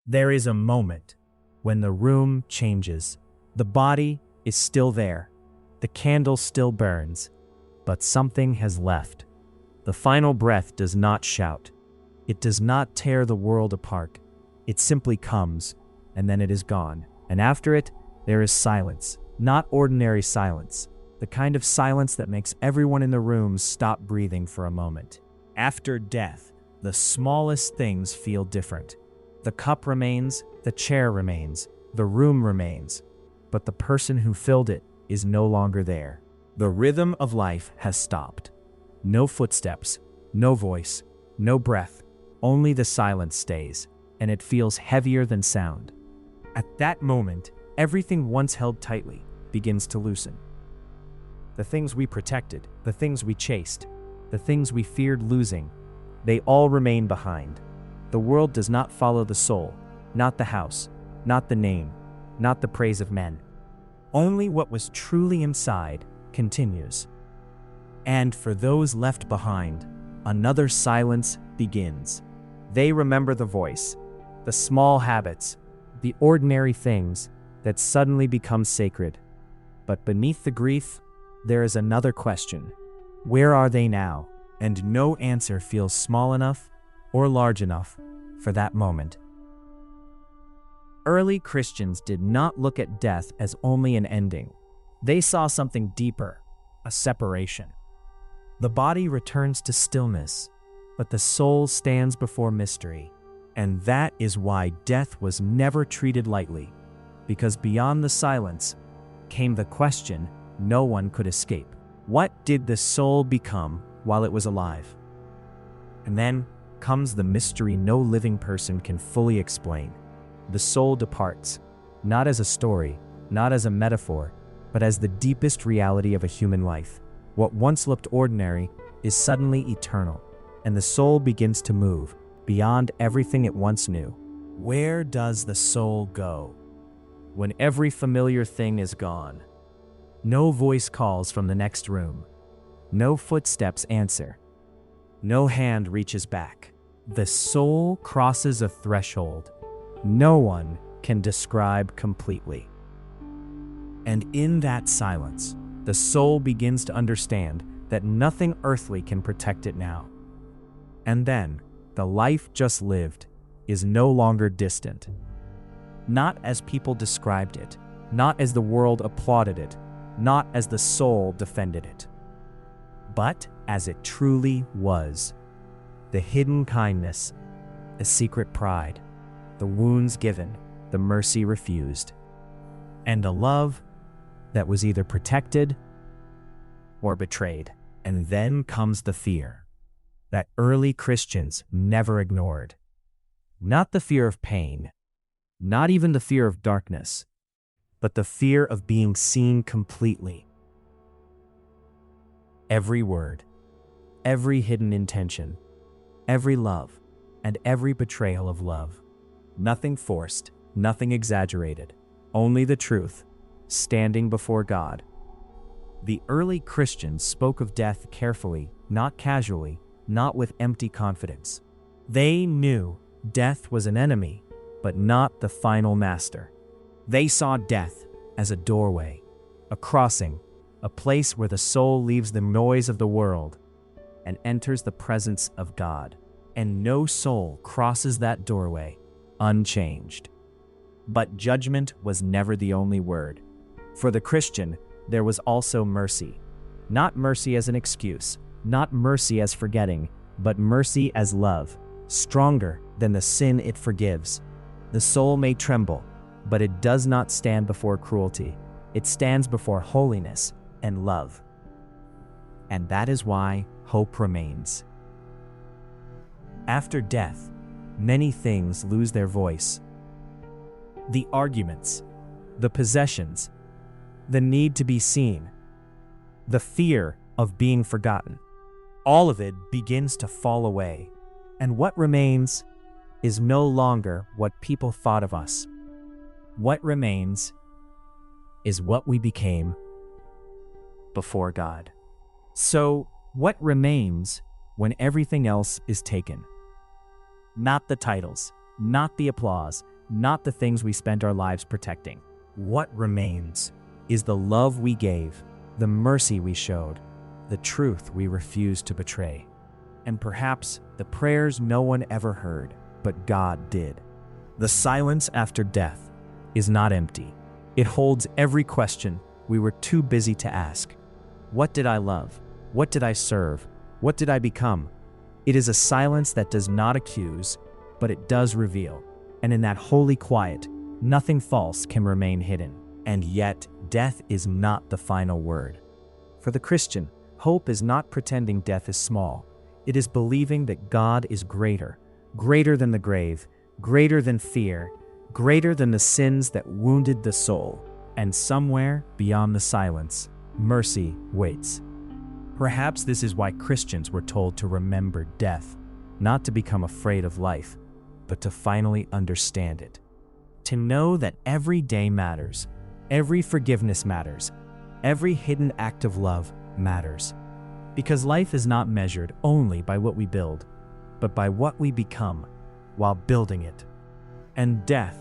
There is a moment when the room changes. The body is still there. The candle still burns, but something has left. The final breath does not shout. It does not tear the world apart. It simply comes, and then it is gone. And after it, there is silence. Not ordinary silence. The kind of silence that makes everyone in the room stop breathing for a moment. After death, the smallest things feel different. The cup remains, the chair remains, the room remains, but the person who filled it is no longer there. The rhythm of life has stopped. No footsteps, no voice, no breath, only the silence stays, and it feels heavier than sound. At that moment, everything once held tightly begins to loosen. The things we protected, the things we chased, the things we feared losing, they all remain behind. The world does not follow the soul, not the house, not the name, not the praise of men. Only what was truly inside continues. And for those left behind, another silence begins. They remember the voice, the small habits, the ordinary things that suddenly become sacred. But beneath the grief, there is another question. Where are they now? And no answer feels small enough or large enough for that moment. Early Christians did not look at death as only an ending. They saw something deeper, a separation. The body returns to stillness, but the soul stands before mystery. And that is why death was never treated lightly, because beyond the silence came the question no one could escape. What did the soul become while it was alive? And then comes the mystery no living person can fully explain. The soul departs, not as a story, not as a metaphor, but as the deepest reality of a human life. What once looked ordinary is suddenly eternal, and the soul begins to move beyond everything it once knew. Where does the soul go when every familiar thing is gone? No voice calls from the next room. No footsteps answer. No hand reaches back. The soul crosses a threshold no one can describe completely. And in that silence, the soul begins to understand that nothing earthly can protect it now. And then, the life just lived is no longer distant. Not as people described it, not as the world applauded it, not as the soul defended it, but as it truly was. The hidden kindness, the secret pride, the wounds given, the mercy refused, and a love that was either protected or betrayed. And then comes the fear that early Christians never ignored. Not the fear of pain, not even the fear of darkness, but the fear of being seen completely. Every word, every hidden intention, every love, and every betrayal of love. Nothing forced, nothing exaggerated, only the truth, standing before God. The early Christians spoke of death carefully, not casually, not with empty confidence. They knew death was an enemy, but not the final master. They saw death as a doorway, a crossing, a place where the soul leaves the noise of the world and enters the presence of God. And no soul crosses that doorway unchanged. But judgment was never the only word. For the Christian, there was also mercy. Not mercy as an excuse, not mercy as forgetting, but mercy as love, stronger than the sin it forgives. The soul may tremble, but it does not stand before cruelty. It stands before holiness and love. And that is why hope remains. After death, many things lose their voice. The arguments, the possessions, the need to be seen, the fear of being forgotten. All of it begins to fall away. And what remains is no longer what people thought of us. What remains is what we became before God. So, what remains when everything else is taken? Not the titles, not the applause, not the things we spent our lives protecting. What remains is the love we gave, the mercy we showed, the truth we refused to betray, and perhaps the prayers no one ever heard, but God did. The silence after death is not empty. It holds every question we were too busy to ask. What did I love? What did I serve? What did I become? It is a silence that does not accuse, but it does reveal. And in that holy quiet, nothing false can remain hidden. And yet, death is not the final word. For the Christian, hope is not pretending death is small. It is believing that God is greater, greater than the grave, greater than fear, greater than the sins that wounded the soul. And somewhere beyond the silence, mercy waits. Perhaps this is why Christians were told to remember death, not to become afraid of life, but to finally understand it. To know that every day matters, every forgiveness matters, every hidden act of love matters. Because life is not measured only by what we build, but by what we become while building it. And death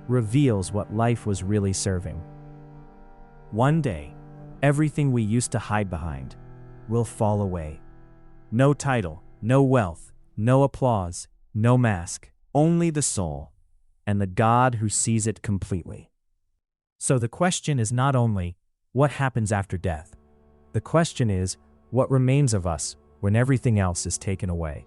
reveals what life was really serving. One day, everything we used to hide behind will fall away. No title, no wealth, no applause, no mask, only the soul and the God who sees it completely. So the question is not only what happens after death. The question is what remains of us when everything else is taken away.